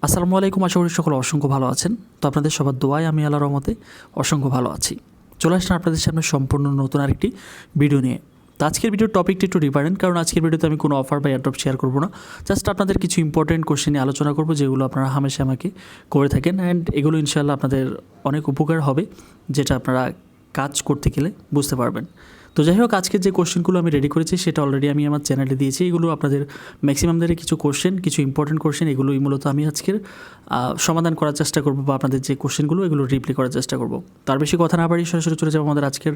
আসসালামু আলাইকুম। আশা করি সকলে অসংখ্য ভালো আছেন। তো আপনাদের সবার দোয়ায় আমি আল্লাহর রহমতে অসংখ্য ভালো আছি। চলে আসলাম আপনাদের সামনে সম্পূর্ণ নতুন আরেকটি ভিডিও নিয়ে। তো আজকের ভিডিওর টপিকটি একটু ডিফারেন্ট, কারণ আজকের ভিডিওতে আমি কোনো অফার বা এয়ারড্রপ শেয়ার করব না। জাস্ট আপনাদের কিছু ইম্পর্টেন্ট কোশ্চেন নিয়ে আলোচনা করব, যেগুলো আপনারা হামেশা আমাকে করে থাকেন, অ্যান্ড এগুলো ইনশাআল্লাহ আপনাদের অনেক উপকার হবে, যেটা আপনারা কাজ করতে গেলে বুঝতে পারবেন। তো যাই হোক, আজকের যে কোশ্চেনগুলো আমি রেডি করেছি সেটা অলরেডি আমি আমার চ্যানেলে দিয়েছি। এগুলো আপনাদের ম্যাক্সিমামদের কিছু কোশ্চেন, কিছু ইম্পর্টেন্ট কোশ্চেন, এগুলোই মূলত আমি আজকের সমাধান করার চেষ্টা করব, বা আপনাদের যে কোশ্চেনগুলো এগুলো রিপ্লাই করার চেষ্টা করব। তার বেশি কথা না বাড়িয়ে সরাসরি চলে যাবো আমাদের আজকের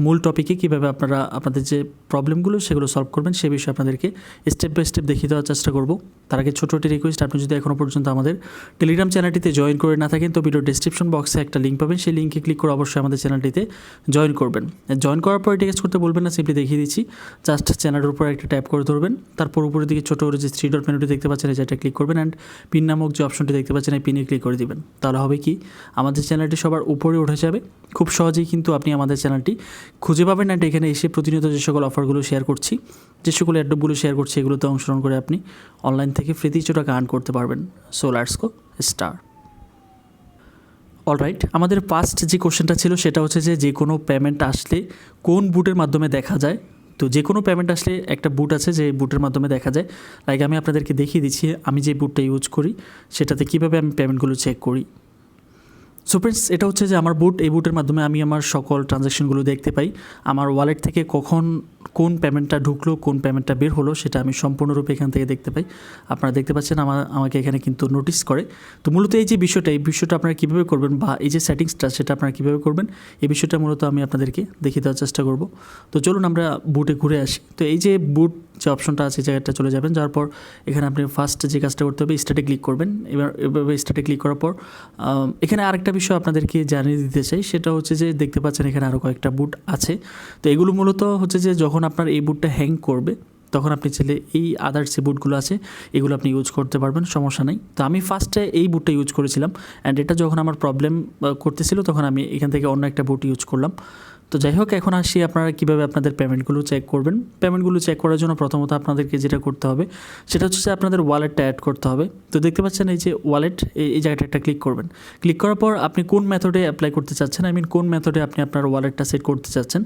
মূল টপিকে, কীভাবে আপনারা আপনাদের যে প্রবলেমগুলো সেগুলো সলভ করবেন সে বিষয়ে আপনাদেরকে স্টেপ বাই স্টেপ দেখিয়ে দেওয়ার চেষ্টা করব। তার আগে ছোটো একটি রিকোয়েস্ট, আপনি যদি এখনও পর্যন্ত আমাদের টেলিগ্রাম চ্যানেলটিতে জয়েন করে না থাকেন, তো ভিডিও ডিসক্রিপশন বক্সে একটা লিঙ্ক পাবেন, সেই লিঙ্কে ক্লিক করে অবশ্যই আমাদের চ্যানেলটিতে জয়েন করবেন। জয়েন করার পর টেক্সট করতে বলবেন না, সিম্পলি দেখিয়ে দিচ্ছি। জাস্ট চ্যানেলের উপর একটা ট্যাপ করে ধরবেন, তারপর উপরের দিকে ছোটো যে 3 ডট মেনুটি দেখতে পাচ্ছেন, যেটা ক্লিক করবেন, অ্যান্ড পিন নামক যে অপশনটি দেখতে পাচ্ছেন এই পিনে ক্লিক করে দিবেন। তাহলে হবে কি, আমাদের চ্যানেলটি সবার উপরে উঠে যাবে। খুব সহজেই কিন্তু আপনি আমাদের চ্যানেলটি খুঁজে পাবেন, অ্যান্ড এখানে এসে প্রতিনিয়ত যে সকল অফারগুলো শেয়ার করছি, যে সকল অ্যাড্রপগুলো শেয়ার করছি, এগুলোতে অংশগ্রহণ করে আপনি অনলাইন থেকে ফ্রিতে কিছু টাকা আর্ন করতে পারবেন। So let's go start. Alright, আমাদের ফার্স্ট যে কোশ্চেনটা ছিল সেটা হচ্ছে যে কোনো পেমেন্ট আসলে কোন বুটের মাধ্যমে দেখা যায়। তো যে কোনো পেমেন্ট আসলে একটা বুট আছে যে বুটের মাধ্যমে দেখা যায়। লাইক আমি আপনাদেরকে দেখিয়ে দিচ্ছি আমি যে বুটটা ইউজ করি সেটাতে কীভাবে আমি পেমেন্টগুলো চেক করি। সো ফ্রেন্ডস, এটা হচ্ছে যে আমার বুট, এই বুটের মাধ্যমে আমি আমার সকল ট্রানজ্যাকশনগুলো দেখতে পাই। আমার ওয়ালেট থেকে কখন কোন পেমেন্টটা ঢুকলো, কোন পেমেন্টটা বের হলো, সেটা আমি সম্পূর্ণরূপে এখান থেকে দেখতে পাই। আপনারা দেখতে পাচ্ছেন আমাকে এখানে কিন্তু নোটিস করে। তো মূলত এই যে বিষয়টা আপনারা কীভাবে করবেন, বা এই যে সেটিংসটা সেটা আপনারা কীভাবে করবেন, এই বিষয়টা মূলত আমি আপনাদেরকে দেখিয়ে দেওয়ার চেষ্টা করব। তো চলুন আমরা বুটে ঘুরে আসি। তো এই যে বুট যে অপশনটা আছে, জায়গাটা চলে যাবেন, যাওয়ার পর এখানে আপনি ফার্স্ট যে কাজটা করতে হবে, স্টার্টে ক্লিক করবেন। এভাবে স্টার্টে ক্লিক করার পর এখানে আরেকটা বিষয় আপনাদেরকে জানিয়ে দিতে চাই, সেটা হচ্ছে যে দেখতে পাচ্ছেন এখানে আরও কয়েকটা বুট আছে। তো এগুলো মূলত হচ্ছে যে যখন আপনার এই বুটটা হ্যাং করবে, তখন আপনি চাইলে এই আদার্স যে বুটগুলো আছে এগুলো আপনি ইউজ করতে পারবেন, সমস্যা নেই। তো আমি ফার্স্টে এই বুটটা ইউজ করেছিলাম, অ্যান্ড এটা যখন আমার প্রবলেম করতেছিল তখন আমি এখান থেকে অন্য একটা বুট ইউজ করলাম। তো যাই হোক, এখন আসি আপনারা কীভাবে আপনাদের পেমেন্টগুলো চেক করবেন। পেমেন্টগুলো চেক করার জন্য প্রথমত আপনাদেরকে যেটা করতে হবে সেটা হচ্ছে যে আপনাদের ওয়ালেটটা অ্যাড করতে হবে। তো দেখতে পাচ্ছেন এই যে ওয়ালেট, এই জায়গাটা একটা ক্লিক করবেন। ক্লিক করার পর আপনি কোন মেথডে অ্যাপ্লাই করতে চাচ্ছেন, কোন মেথডে আপনি আপনার ওয়ালেটটা সেট করতে চাচ্ছেন।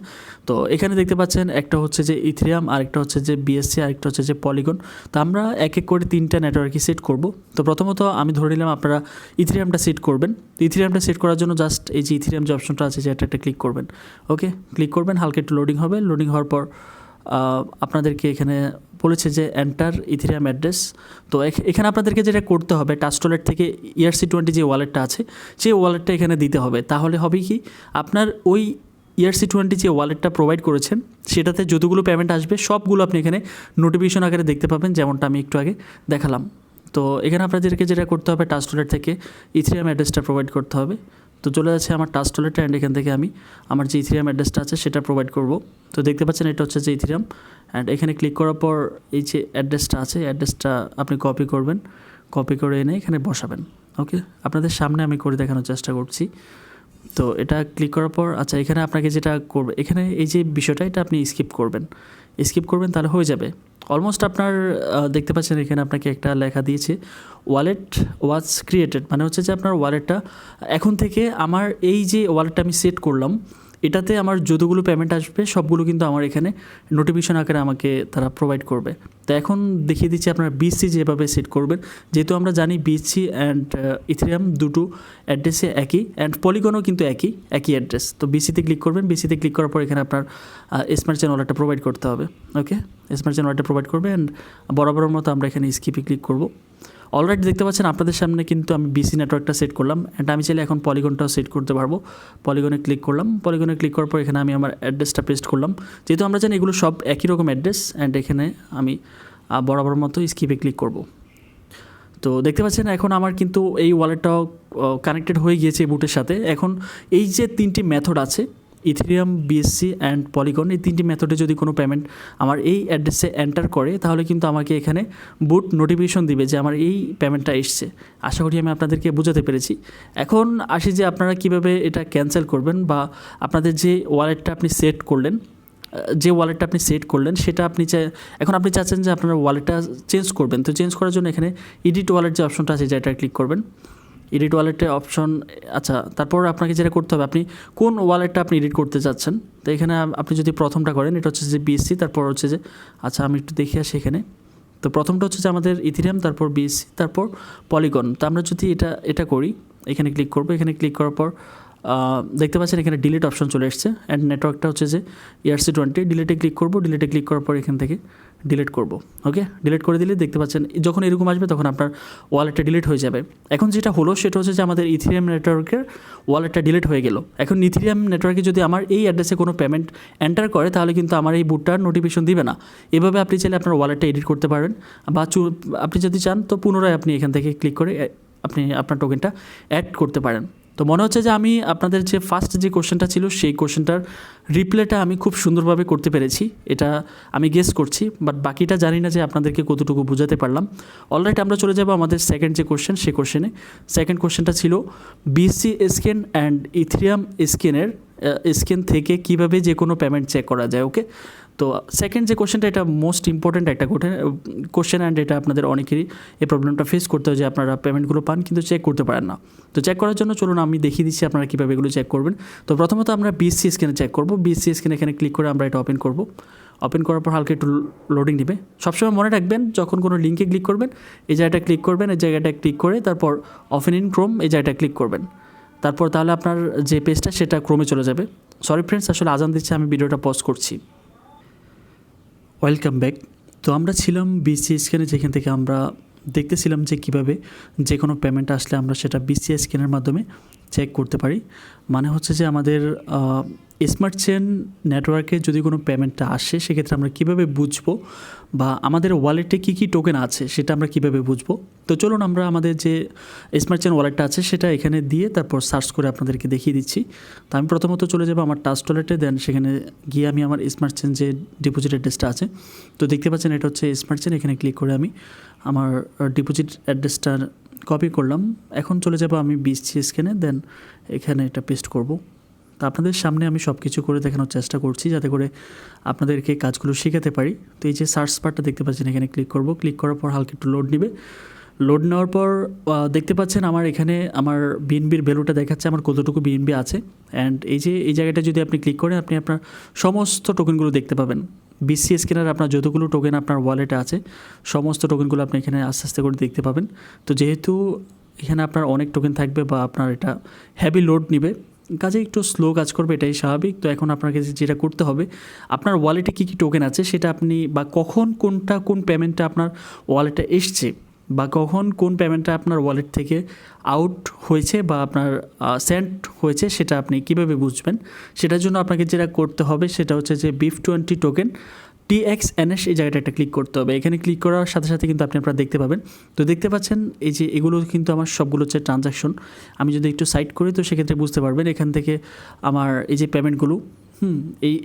তো এখানে দেখতে পাচ্ছেন একটা হচ্ছে যে ইথেরিয়াম, আরেকটা হচ্ছে যে বিএসসি, আরেকটা হচ্ছে যে পলিগন। তো আমরা এক এক করে 3টা নেটওয়ার্কই সেট করব। তো প্রথমত আমি ধরে নিলাম আপনারা ইথেরিয়ামটা সেট করবেন। তো ইথেরিয়ামটা সেট করার জন্য জাস্ট এই যে ইথেরিয়াম যে অপশনটা আছে যেটা একটা ক্লিক করবেন। ওকে, ক্লিক করবেন, হালকা একটু লোডিং হবে। লোডিং হওয়ার পর আপনাদেরকে এখানে বলেছে যে এন্টার ইথেরিয়াম অ্যাড্রেস। তো এখানে আপনাদেরকে যেটা করতে হবে, টাস্টলেট থেকে ERC20 যে ওয়ালেটটা আছে সেই ওয়ালেটটা এখানে দিতে হবে। তাহলে হবে কি, আপনার ওই ERC20 যে ওয়ালেটটা প্রোভাইড করেছেন সেটাতে যতগুলো পেমেন্ট আসবে সবগুলো আপনি এখানে নোটিফিকেশন আকারে দেখতে পাবেন, যেমনটা আমি একটু আগে দেখালাম। তো এখানে আপনাদেরকে যেটা করতে হবে, টাস্টলেট থেকে ইথেরিয়াম অ্যাড্রেসটা প্রোভাইড করতে হবে। তো চলে যাচ্ছে আমার টাস্টলেটে, অ্যান্ড এখান থেকে আমি আমার যে ইথেরিয়াম অ্যাড্রেসটা আছে সেটা প্রোভাইড করব। তো দেখতে পাচ্ছেন এটা হচ্ছে যে ইথেরিয়াম, অ্যান্ড এখানে ক্লিক করার পর এই যে অ্যাড্রেসটা আছে, অ্যাড্রেসটা আপনি কপি করবেন, কপি করে এনে এখানে বসাবেন। ওকে, আপনাদের সামনে আমি করে দেখানোর চেষ্টা করছি। তো এটা ক্লিক করার পর আচ্ছা, এখানে আপনাকে যেটা করবে, এখানে এই যে বিষয়টা এটা আপনি স্কিপ করবেন, তাহলে হয়ে যাবে। অলমোস্ট আপনার দেখতে পাচ্ছেন এখানে আপনাকে একটা লেখা দিয়েছে, ওয়ালেট ওয়াজ ক্রিয়েটেড, মানে হচ্ছে যে আপনার ওয়ালেটটা এখন থেকে আমার এই যে ওয়ালেটটা আমি সেট করলাম এটাতে আমার যতগুলো পেমেন্ট আসবে সবগুলো কিন্তু আমার এখানে নোটিফিকেশন আকারে আমাকে তারা প্রোভাইড করবে। তো এখন দেখিয়ে দিচ্ছি আপনারা BSC যেভাবে সেট করবেন। যেহেতু আমরা জানি BSC অ্যান্ড ইথেরিয়াম দুটো অ্যাড্রেসে একই, অ্যান্ড পলিগনও কিন্তু একই অ্যাড্রেস। তো BSCতে ক্লিক করবেন, BSCতে ক্লিক করার পর এখানে আপনার স্মার্ট চেন ওয়ালেটটা প্রোভাইড করতে হবে। ওকে, স্মার্ট চেন ওয়ালেটটা প্রোভাইড করবে, অ্যান্ড বরাবরের মতো আমরা এখানে স্কিপে ক্লিক করব। অলরাইট, দেখতে পাচ্ছেন আপনাদের সামনে কিন্তু আমি BC নেটওয়ার্কটা সেট করলাম, অ্যান্ড আমি চাইলে এখন পলিগনটাও সেট করতে পারবো। পলিগনে ক্লিক করলাম, পলিগনে ক্লিক করার পর এখানে আমি আমার অ্যাড্রেসটা পেস্ট করলাম। যেহেতু আমরা জানি এগুলো সব একই রকম অ্যাড্রেস, অ্যান্ড এখানে আমি বরাবর মতো স্কিপে ক্লিক করব। তো দেখতে পাচ্ছেন এখন আমার কিন্তু এই ওয়ালেটটাও কানেক্টেড হয়ে গিয়েছে এই বুটের সাথে। এখন এই যে 3টি মেথড আছে, ইথেরিয়াম, BSC অ্যান্ড পলিগন, এই 3টি মেথডে যদি কোনো পেমেন্ট আমার এই অ্যাড্রেসে এন্টার করে তাহলে কিন্তু আমাকে এখানে বুট নোটিফিকেশন দিবে যে আমার এই পেমেন্টটা এসছে। আশা করি আমি আপনাদেরকে বোঝাতে পেরেছি। এখন আসি যে আপনারা কীভাবে এটা ক্যান্সেল করবেন, বা আপনাদের যে ওয়ালেটটা আপনি সেট করলেন যে ওয়ালেটটা আপনি সেট করলেন সেটা আপনি এখন আপনি চাচ্ছেন যে আপনার ওয়ালেটটা চেঞ্জ করবেন। তো চেঞ্জ করার জন্য এখানে এডিট ওয়ালেট যে অপশনটা আছে যেটা ক্লিক করবেন, এডিট ওয়ালেটের অপশন। আচ্ছা, তারপর আপনাকে যেটা করতে হবে, আপনি কোন ওয়ালেটটা আপনি এডিট করতে চাচ্ছেন। তো এখানে আপনি যদি প্রথমটা করেন, এটা হচ্ছে যে বিএসসি, তারপর হচ্ছে যে, আচ্ছা আমি একটু দেখে আসি এখানে। তো প্রথমটা হচ্ছে যে আমাদের ইথেরিয়াম, তারপর বিএসসি, তারপর পলিগন। তো আমরা যদি এটা করি, এখানে ক্লিক করবো। এখানে ক্লিক করার পর দেখতে পাচ্ছেন এখানে ডিলিট অপশন চলে এসছে, অ্যান্ড নেটওয়ার্কটা হচ্ছে যে ERC20। ডিলিটে ক্লিক করবো, ডিলিটে ক্লিক করার পর এখান থেকে ডিলিট করব। ওকে, ডিলিট করে দিলে দেখতে পাচ্ছেন যখন এরকম আসবে তখন আপনার ওয়ালেটটা ডিলিট হয়ে যাবে। এখন যেটা হলো সেটা হচ্ছে যে আমাদের ইথেরিয়াম নেটওয়ার্কের ওয়ালেটটা ডিলিট হয়ে গেল। এখন ইথেরিয়াম নেটওয়ার্কে যদি আমার এই অ্যাড্রেসে কোনো পেমেন্ট এন্টার করে তাহলে কিন্তু আমার এই বুটটার নোটিফিকেশন দিবে না। এভাবে আপনি চাইলে আপনার ওয়ালেটটা এডিট করতে পারেন, বা আপনি যদি চান তো পুনরায় আপনি এখান থেকে ক্লিক করে আপনি আপনার টোকেনটা অ্যাড করতে পারেন। তো মনে হচ্ছে যে আমি আপনাদের যে ফার্স্ট যে কোশ্চেনটা ছিল সেই কোশ্চেনটার রিপ্লাইটা আমি খুব সুন্দরভাবে করতে পেরেছি, এটা আমি গেস করছি, বাট বাকিটা জানি না যে আপনাদেরকে কতটুকু বোঝাতে পারলাম। অলরাইট, আমরা চলে যাব আমাদের সেকেন্ড যে কোশ্চেন সেই কোশ্চেনে। সেকেন্ড কোশ্চেনটা ছিল বিএসসি স্ক্যান অ্যান্ড ইথেরিয়াম স্ক্যানের স্ক্যান থেকে কীভাবে যে কোনো পেমেন্ট চেক করা যায়। ওকে, তো সেকেন্ড যে কোশ্চেনটা, এটা মোস্ট ইম্পর্ট্যান্ট একটা কোশ্চেন, অ্যান্ড এটা আপনাদের অনেকেরই এই প্রবলেমটা ফেস করতে হয় যে আপনারা পেমেন্টগুলো পান কিন্তু চেক করতে পারেন না। তো চেক করার জন্য চলুন আমি দেখিয়ে দিচ্ছি আপনারা কীভাবে এগুলো চেক করবেন। তো প্রথমত আমরা বিএসসি স্ক্যানে চেক করব। বিএসসি স্ক্যানে এখানে ক্লিক করে আমরা এটা ওপেন করব। ওপেন করার পর হালকা একটু লোডিং নেবে। সবসময় মনে রাখবেন যখন কোনো লিঙ্কে ক্লিক করবেন এই জায়গাটা ক্লিক করবেন, এই জায়গাটা ক্লিক করে তারপর ওপেন ইন ক্রোম এই জায়গাটা ক্লিক করবেন। তারপর তাহলে আপনার যে পেজটা সেটা ক্রোমে চলে যাবে। সরি ফ্রেন্ডস, আসলে আজান দিচ্ছে, আমি ভিডিওটা পজ করছি। Welcome back. তো আমরা ছিলাম বিএসসি স্ক্যানে, যেখান থেকে আমরা দেখতেছিলাম যে কীভাবে যে কোনো পেমেন্ট আসলে আমরা সেটা বিএসসি স্ক্যানের মাধ্যমে চেক করতে পারি। মানে হচ্ছে যে আমাদের স্মার্ট চেন নেটওয়ার্কে যদি কোনো পেমেন্টটা আসে সেক্ষেত্রে আমরা কীভাবে বুঝবো, বা আমাদের ওয়ালেটে কী কী টোকেন আছে সেটা আমরা কীভাবে বুঝবো। তো চলুন আমরা আমাদের যে স্মার্ট চেন ওয়ালেটটা আছে সেটা এখানে দিয়ে তারপর সার্চ করে আপনাদেরকে দেখিয়ে দিচ্ছি। তো আমি প্রথমত চলে যাবো আমার টাস্ক ওয়ালেটে, দেন সেখানে গিয়ে আমি আমার স্মার্ট চেন যে ডিপোজিট অ্যাড্রেসটা আছে, তো দেখতে পাচ্ছেন এটা হচ্ছে স্মার্ট চেন। এখানে ক্লিক করে আমি আমার ডিপোজিট অ্যাড্রেসটা কপি করলাম। এখন চলে যাব আমি বিএসসি স্ক্যানে, দেন এখানে এটা পেস্ট করব। তো আপনাদের সামনে আমি সব কিছু করে দেখানোর চেষ্টা করছি যাতে করে আপনাদেরকে কাজগুলো শেখাতে পারি। তো এই যে সার্চ বারটা দেখতে পাচ্ছেন এখানে ক্লিক করব। ক্লিক করার পর হালকা একটু লোড নেবে। লোড নেওয়ার পর দেখতে পাচ্ছেন আমার এখানে আমার বিএনবির ভ্যালুটা দেখাচ্ছে আমার কতটুকু বিএনবি আছে। অ্যান্ড এই যে এই জায়গাটা যদি আপনি ক্লিক করেন আপনি আপনার সমস্ত টোকেনগুলো দেখতে পাবেন। বিএসসি স্ক্যানের আপনার যতগুলো টোকেন আপনার ওয়ালেটে আছে সমস্ত টোকেনগুলো আপনি এখানে আস্তে আস্তে করে দেখতে পাবেন। তো যেহেতু এখানে আপনার অনেক টোকেন থাকবে বা আপনার এটা হেভি লোড নেবে, কাজে একটু স্লো কাজ করবে, এটাই স্বাভাবিক। তো এখন আপনাকে যেটা করতে হবে, আপনার ওয়ালেটে কী কী টোকেন আছে সেটা আপনি, বা কখন কোন পেমেন্টটা আপনার ওয়ালেটে এসছে, বা কখন কোন পেমেন্টটা আপনার ওয়ালেট থেকে আউট হয়েছে বা আপনার সেন্ড হয়েছে সেটা আপনি কীভাবে বুঝবেন। সেটার জন্য আপনাকে যেটা করতে হবে সেটা হচ্ছে যে BIF20 টোকেন TXNS এই জায়গাটা একটা ক্লিক করতে হবে। এখানে ক্লিক করার সাথে সাথে কিন্তু আপনারা দেখতে পাবেন। তো দেখতে পাচ্ছেন এই যে এগুলো কিন্তু আমার সবগুলো হচ্ছে ট্রানজাকশন। আমি যদি একটু সাইড করি তো সেক্ষেত্রে বুঝতে পারবেন এখান থেকে আমার এই যে পেমেন্টগুলো,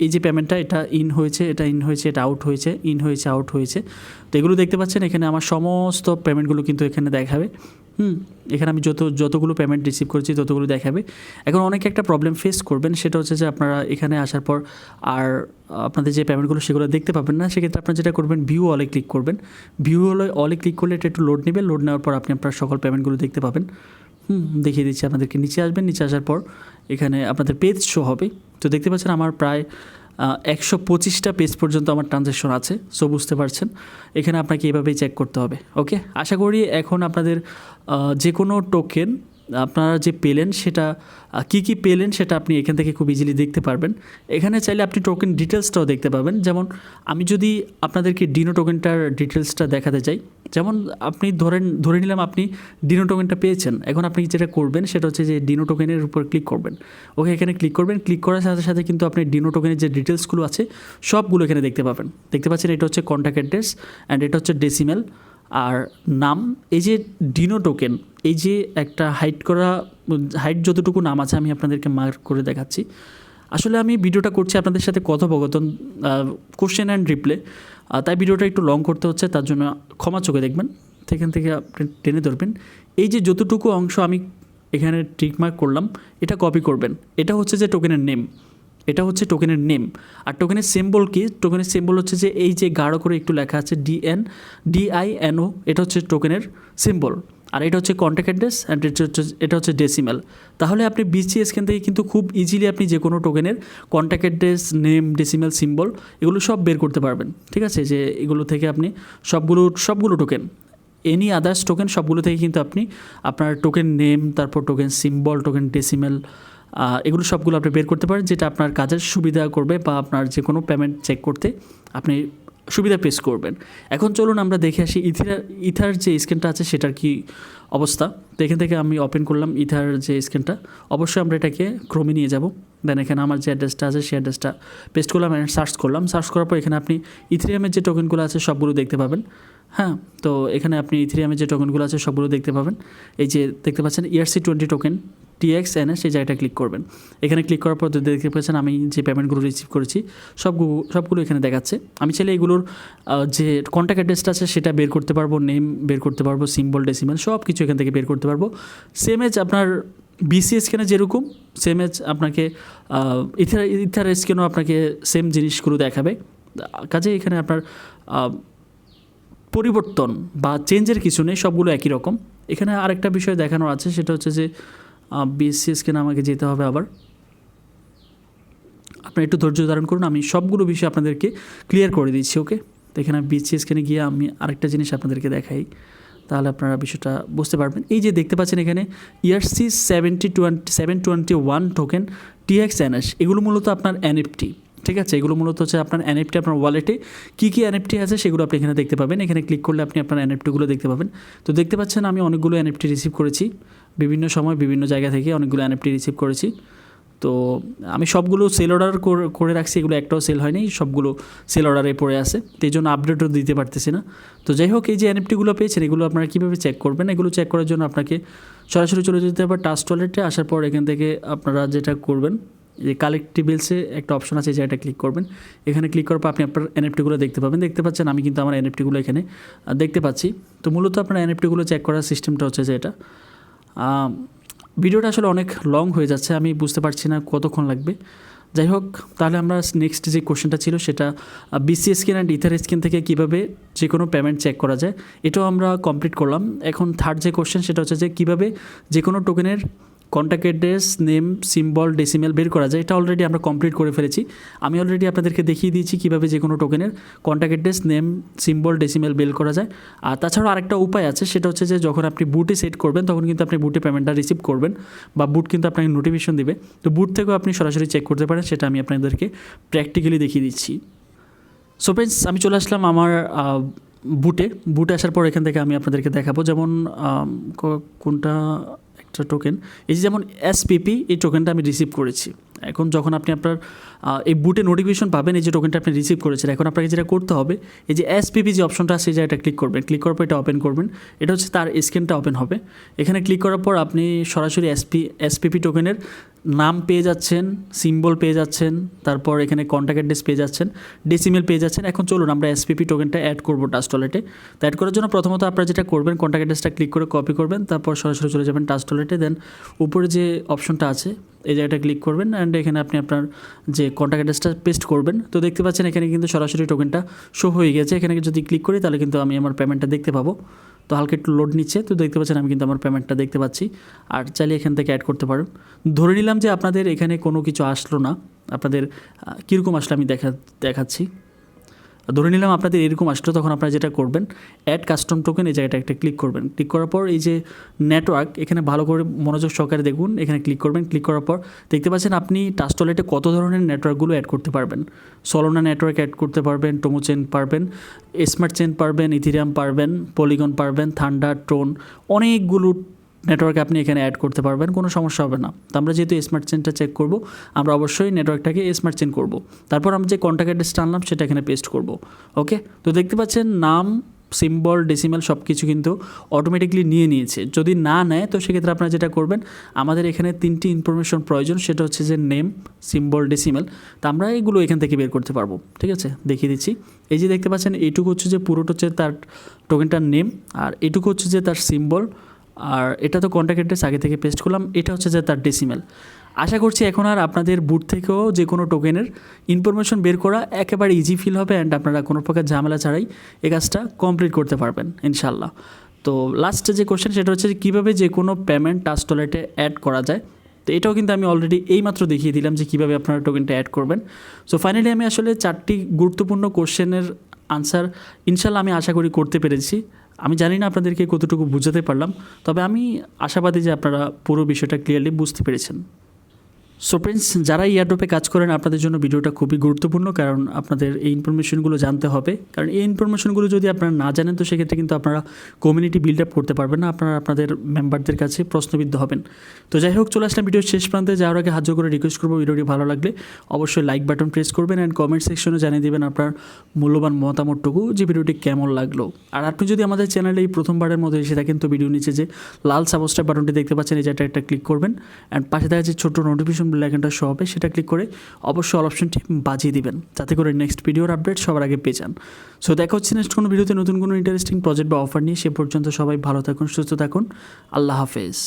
এই যে পেমেন্টটা এটা ইন হয়েছে, এটা আউট হয়েছে, ইন হয়েছে, আউট হয়েছে। তো এগুলো দেখতে পাচ্ছেন এখানে আমার সমস্ত পেমেন্টগুলো কিন্তু এখানে দেখাবে। এখানে আমি যতগুলো পেমেন্ট রিসিভ করেছি ততগুলো দেখাবে। এখন অনেকে একটা প্রবলেম ফেস করবেন, সেটা হচ্ছে যে আপনারা এখানে আসার পর আর আপনাদের যে পেমেন্টগুলো সেগুলো দেখতে পাবেন না। সেক্ষেত্রে আপনারা যেটা করবেন ভিউ অলে ক্লিক করবেন। ভিউ অলে ক্লিক করলে এটা একটু লোড নেবে। লোড নেওয়ার পর আপনি আপনার সকল পেমেন্টগুলো দেখতে পাবেন। দেখিয়ে দিচ্ছি আপনাদেরকে। নিচে আসবেন, নিচে আসার পর এখানে আপনাদের পেজ শো হবে। তো দেখতে পাচ্ছেন আমার প্রায় 125টা পেজ পর্যন্ত আমার ট্রানজ্যাকশন আছে। সো বুঝতে পারছেন এখানে আপনাকে এভাবেই চেক করতে হবে। ওকে, আশা করি এখন আপনাদের যে কোনো টোকেন আপনারা যে পেলেন সেটা কী পেলেন সেটা আপনি এখান থেকে খুব ইজিলি দেখতে পারবেন। এখানে চাইলে আপনি টোকেন ডিটেলসটাও দেখতে পাবেন। যেমন আমি যদি আপনাদেরকে ডিনো টোকেনটার ডিটেলসটা দেখাতে চাই, যেমন আপনি ধরে নিলাম আপনি ডিনো টোকেনটা পেয়েছেন। এখন আপনি যেটা করবেন সেটা হচ্ছে যে ডিনো টোকেনের উপর ক্লিক করবেন। ওকে, এখানে ক্লিক করবেন। ক্লিক করার সাথে সাথে কিন্তু আপনি ডিনো টোকেনের যে ডিটেলসগুলো আছে সবগুলো এখানে দেখতে পাবেন। দেখতে পাচ্ছেন এটা হচ্ছে কন্ট্যাক্ট অ্যাড্রেস অ্যান্ড এটা হচ্ছে ডেসিমেল আর নাম। এই যে ডিনো টোকেন, এই যে একটা হাইট যতটুকু নাম আছে আমি আপনাদেরকে মার্ক করে দেখাচ্ছি। আসলে আমি ভিডিওটা করছি আপনাদের সাথে কথোপকথন, কোশ্চেন অ্যান্ড রিপ্লে, তাই ভিডিওটা একটু লং করতে হচ্ছে, তার জন্য ক্ষমা চোখে দেখবেন। সেখান থেকে আপনি টেনে ধরবেন। এই যে যতটুকু অংশ আমি এখানে টিক মার্ক করলাম এটা কপি করবেন। এটা হচ্ছে যে টোকেনের নেম, এটা হচ্ছে টোকেনের নেম। আর টোকেনের সিম্বল কি? টোকেনের সিম্বল হচ্ছে যে এই যে গাঢ় করে একটু লেখা আছে DINO, এটা হচ্ছে টোকেনের সিম্বল। আর এটা হচ্ছে কন্ট্যাক্ট অ্যাড্রেস অ্যান্ড এটা হচ্ছে ডেসিমেল। তাহলে আপনি BCS স্ক্যান থেকে কিন্তু খুব ইজিলি আপনি যে কোনো টোকেনের contact address, name, decimal, symbol এগুলো সব বের করতে পারবেন। ঠিক আছে, যে এগুলো থেকে আপনি সবগুলো টোকেন, এনি আদার্স টোকেন সবগুলো থেকে কিন্তু আপনি আপনার টোকেন নেম, তারপর টোকেন সিম্বল, টোকেন ডেসিমেল, এগুলো সবগুলো আপনি বের করতে পারেন, যেটা আপনার কাজের সুবিধা করবে বা আপনার যে কোনো পেমেন্ট চেক করতে আপনি সুবিধা পেশ করবেন। এখন চলুন আমরা দেখে আসি ইথার যে স্ক্যানটা আছে সেটার কি অবস্থা। তো এখান থেকে আমি ওপেন করলাম ইথার যে স্ক্যানটা। অবশ্যই আমরা এটাকে ক্রোমে নিয়ে যাব। দেন এখানে আমার যে অ্যাড্রেসটা আছে সেই অ্যাড্রেসটা পেস্ট করলাম অ্যান্ড সার্চ করলাম। সার্চ করার পর এখানে আপনি ইথেরিয়ামের যে টোকেনগুলো আছে সবগুলো দেখতে পাবেন। হ্যাঁ, তো এখানে আপনি ইথেরিয়ামের যে টোকেনগুলো আছে সবগুলো দেখতে পাবেন। এই যে দেখতে পাচ্ছেন ERC20 টোকেন TXNS, এই জায়গাটা ক্লিক করবেন। এখানে ক্লিক করার পর দেখতে পাচ্ছেন আমি যে পেমেন্টগুলো রিসিভ করেছি সবগুলো এখানে দেখাচ্ছে। আমি চাইলে এগুলোর যে কন্ট্যাক্ট অ্যাড্রেসটা আছে সেটা বের করতে পারবো, নেম বের করতে পারবো, সিম্বল, ডেসিমেল সব কিছু এখান থেকে বের করতে পারবো। সেম এজ আপনার BCS স্ক্যানে যেরকম, সেম এজ আপনাকে ইথার স্ক্যানও আপনাকে সেম জিনিসগুলো দেখাবে। কাজে এখানে আপনার পরিবর্তন বা চেঞ্জের কিছু নেই, সবগুলো একই রকম। এখানে আরেকটা বিষয় দেখানোর আছে, সেটা হচ্ছে যে BCS স্ক্যানে আমাকে যেতে হবে আবার। আপনারা একটু ধৈর্য ধারণ করুন, আমি সবগুলো বিষয় আপনাদেরকে ক্লিয়ার করে দিচ্ছি। ওকে, তো এখানে BCS স্ক্যানে গিয়ে আমি আরেকটা জিনিস আপনাদেরকে দেখাই, তাহলে আপনারা বিষয়টা বুঝতে পারবেন। এই যে দেখতে পাচ্ছেন এখানে ERC721 টোকেন TXNS, এগুলো মূলত আপনার NFT। ঠিক আছে, এগুলো মূলত হচ্ছে আপনার NFT। আপনার ওয়ালেটে কী কী NFT আছে সেগুলো আপনি এখানে দেখতে পাবেন। এখানে ক্লিক করলে আপনি আপনার NFTগুলো দেখতে পাবেন। তো দেখতে পাচ্ছেন আমি অনেকগুলো NFT রিসিভ করেছি, বিভিন্ন সময় বিভিন্ন জায়গা থেকে অনেকগুলো NFT রিসিভ করেছি। তো আমি সবগুলো সেল অর্ডার করে রাখছি, এগুলো একটাও সেল হয়নি, সবগুলো সেল অর্ডারে পড়ে আছে, তো এই জন্য আপডেটও দিতে পারতেছি না। তো যাই হোক, এই যে NFTগুলো পেয়েছেন এগুলো আপনারা কীভাবে চেক করবেন? এগুলো চেক করার জন্য আপনাকে সরাসরি চলে যেতে হবে টাস্ক ওয়ালেটে। আসার পর এখান থেকে আপনারা যেটা করবেন, যে কালেক্টিবলসে একটা অপশন আছে, যেটা ক্লিক করবেন। এখানে ক্লিক করার পর আপনি আপনার NFTগুলো দেখতে পাবেন। দেখতে পাচ্ছেন আমি কিন্তু আমার NFTগুলো এখানে দেখতে পাচ্ছি। তো মূলত আপনার NFTগুলো চেক করার সিস্টেমটা হচ্ছে যে এটা। ভিডিওটা আসলে অনেক লং হয়ে যাচ্ছে, আমি বুঝতে পারছি না কতক্ষণ লাগবে। যাই হোক, তাহলে আমরা নেক্সট যে কোশ্চেনটা ছিল সেটা BCS scan and ether scan থেকে কীভাবে যে কোনো পেমেন্ট চেক করা যায়, এটাও আমরা কমপ্লিট করলাম। এখন থার্ড যে কোশ্চেন সেটা হচ্ছে যে কীভাবে যে কোনো টোকেনের contact address, name, symbol, decimal বের করা যায়। এটা অলরেডি আমরা কমপ্লিট করে ফেলেছি। আমি অলরেডি আপনাদেরকে দেখিয়ে দিয়েছি কীভাবে যে কোনো টোকেনের contact address, name, symbol, decimal বের করা যায়। আর তাছাড়াও আরেকটা উপায় আছে, সেটা হচ্ছে যে যখন আপনি বুটে সেট করবেন তখন কিন্তু আপনি বুটে পেমেন্টটা রিসিভ করবেন বা বুট কিন্তু আপনাকে নোটিফিকেশন দিবে। তো বুট থেকেও আপনি সরাসরি চেক করতে পারেন, সেটা আমি আপনাদেরকে প্র্যাকটিক্যালি দেখিয়ে দিচ্ছি। সো ফ্রেন্ডস, আমি চলে আসলাম আমার বুটে আসার পর এখান থেকে আমি আপনাদেরকে দেখাবো, যেমন কোনটা একটা টোকেন, এই যে যেমন SPP, এই টোকেনটা আমি রিসিভ করেছি। এখন যখন আপনি আপনার এই বুটে নোটিফিকেশন পাবেন এই যে টোকেনটা আপনি রিসিভ করেছেন, এখন আপনাকে যেটা করতে হবে, এই যে SPP যে অপশনটা আছে, এটা ক্লিক করবেন। ক্লিক করার পর এটা ওপেন করবেন। এটা হচ্ছে তার স্ক্যানটা ওপেন হবে। এখানে ক্লিক করার পর আপনি সরাসরি SPP টোকেনের নাম পেয়ে যাচ্ছেন, সিম্বল পেয়ে যাচ্ছেন, তারপর এখানে কন্ট্যাক্ট অ্যাড্রেস পেয়ে যাচ্ছেন, ডেসিমেল পেয়ে যাচ্ছেন। এখন চলুন আমরা SPP টোকেনটা অ্যাড করবো টাস্ক ওয়ালেটে। তো অ্যাড করার জন্য প্রথমত আপনারা যেটা করবেন, কন্ট্যাক্ট অ্যাড্রেসটা ক্লিক করে কপি করবেন, তারপর সরাসরি চলে যাবেন টাস্ক ওয়ালেটে। দেন উপরে যে অপশনটা আছে এই জায়গাটা ক্লিক করবেন অ্যান্ড এখানে আপনি আপনার যে কন্ট্যাক্ট অ্যাড্রেসটা পেস্ট করবেন। তো দেখতে পাচ্ছেন এখানে কিন্তু সরাসরি টোকেনটা শো হয়ে গেছে। এখানে যদি ক্লিক করি তাহলে কিন্তু আমি আমার পেমেন্টটা দেখতে পাবো। তো হালকা একটু লোড নিচ্ছে, তো দেখতে পাচ্ছেন আমি কিন্তু আমার পেমেন্টটা দেখতে পাচ্ছি। আর চাইলে এখান থেকে অ্যাড করতে পারেন। ধরে নিলাম যে আপনাদের এখানে কোনো কিছু আসলো না, আপনাদের কীরকম আসলে আমি দেখাচ্ছি। ধরে নিলাম আপনাদের এরকম আসলো, তখন আপনারা যেটা করবেন, অ্যাড কাস্টম টোকেন, এই জায়গাটা একটা ক্লিক করবেন। ক্লিক করার পর এই যে নেটওয়ার্ক, এখানে ভালো করে মনোযোগ সহকারে দেখুন। এখানে ক্লিক করবেন। ক্লিক করার পর দেখতে পাচ্ছেন আপনি টাস্ক ওয়ালেটে কত ধরনের নেটওয়ার্কগুলো অ্যাড করতে পারবেন। সলোনা নেটওয়ার্ক অ্যাড করতে পারবেন, টোমো চেন পারবেন, স্মার্ট চেন পারবেন, ইথেরিয়াম পারবেন, পলিগন পারবেন, থান্ডার, ট্রোন, অনেকগুলো নেটওয়ার্ক আপনি এখানে অ্যাড করতে পারবেন, কোনো সমস্যা হবে না। তো আমরা যেহেতু স্মার্ট চেনটা চেক করব, আমরা অবশ্যই নেটওয়ার্কটাকে স্মার্ট চেন করব। তারপর আমরা যে কন্ট্যাক্ট অ্যাড্রেসটা আনলাম সেটা এখানে পেস্ট করব। ওকে, তো দেখতে পাচ্ছেন নাম, সিম্বল, ডেসিমেল সব কিছু কিন্তু অটোমেটিকলি নিয়েছে। যদি না নেয় তো সেক্ষেত্রে আপনারা যেটা করবেন, আমাদের এখানে 3টি ইনফরমেশন প্রয়োজন, সেটা হচ্ছে যে নেম, সিম্বল, ডেসিমেল। তো আমরা এগুলো এখান থেকে বের করতে পারবো। ঠিক আছে, দেখিয়ে দিচ্ছি। এই যে দেখতে পাচ্ছেন এইটুকু হচ্ছে যে পুরোটা হচ্ছে তার টোকেনটার নেম, আর এটুকু হচ্ছে যে তার সিম্বল, আর এটা তো কন্ট্যাক্ট অ্যাড্রেস আগে থেকে পেস্ট করলাম। এটা হচ্ছে যে তার ডেসিমেল। আশা করছি এখন আর আপনাদের বুট থেকেও যে কোনো টোকেনের ইনফরমেশন বের করা একেবারে ইজি ফিল হবে অ্যান্ড আপনারা কোনো প্রকার ঝামেলা ছাড়াই এই কাজটা কমপ্লিট করতে পারবেন ইনশাল্লাহ। তো লাস্টে যে কোশ্চেন সেটা হচ্ছে যে কীভাবে যে কোনো পেমেন্ট টাস্ক ওয়ালেটে অ্যাড করা যায়। তো এটাও কিন্তু আমি অলরেডি এইমাত্র দেখিয়ে দিলাম যে কীভাবে আপনারা টোকেনটা অ্যাড করবেন। সো ফাইনালি আমি আসলে 4টি গুরুত্বপূর্ণ কোশ্চেনের আনসার ইনশাল্লাহ আমি আশা করি করতে পেরেছি। আমি জানি না আপনাদেরকে কতটুকু বুঝাতে পারলাম, তবে আমি আশাবাদী যে আপনারা পুরো বিষয়টা ক্লিয়ারলি বুঝতে পেরেছেন। সো ফ্রেন্ডস, যারা এয়ারড্রপে কাজ করেন আপনাদের জন্য ভিডিওটা খুবই গুরুত্বপূর্ণ, কারণ আপনাদের এই ইনফরমেশনগুলো জানতে হবে। কারণ এই ইনফরমেশনগুলো যদি আপনারা না জানেন তো সেক্ষেত্রে কিন্তু আপনারা কমিউনিটি বিল্ড আপ করতে পারবেন না, আপনারা আপনাদের মেম্বারদের কাছে প্রশ্নবিদ্ধ হবেন। তো যাই হোক, চলে আসলাম ভিডিওর শেষ প্রান্তে। যাওয়ার আগে হাত জোড় করে রিকোয়েস্ট করবো, ভিডিওটি ভালো লাগলে অবশ্যই লাইক বাটন প্রেস করবেন অ্যান্ড কমেন্ট সেকশনে জানিয়ে দেবেন আপনার মূল্যবান মতামতটুকু যে ভিডিওটি কেমন লাগলো। আর আপনি যদি আমাদের চ্যানেলে এই প্রথমবারের মধ্যে এসে থাকেন তো ভিডিও নিচে যে লাল সাবস্ক্রাইব বাটনটি দেখতে পাচ্ছেন এই যেটা একটা ক্লিক করবেন অ্যান্ড পাশে দেখা যে ছোট্ট নোটিফিকেশন বেল আইকনটা শো হবে সেটা ক্লিক করে অবশ্যই অল অপশনটি বাজিয়ে দিবেন, যাতে করে নেক্সট ভিডিওর আপডেট সবার আগে পেয়ে যান। সো দেখা হচ্ছে নেক্সট কোনো ভিডিওতে নতুন কোনো ইন্টারেস্টিং প্রজেক্ট বা অফার নিয়ে। সে পর্যন্ত সবাই ভালো থাকুন, সুস্থ থাকুন। আল্লাহ হাফেজ।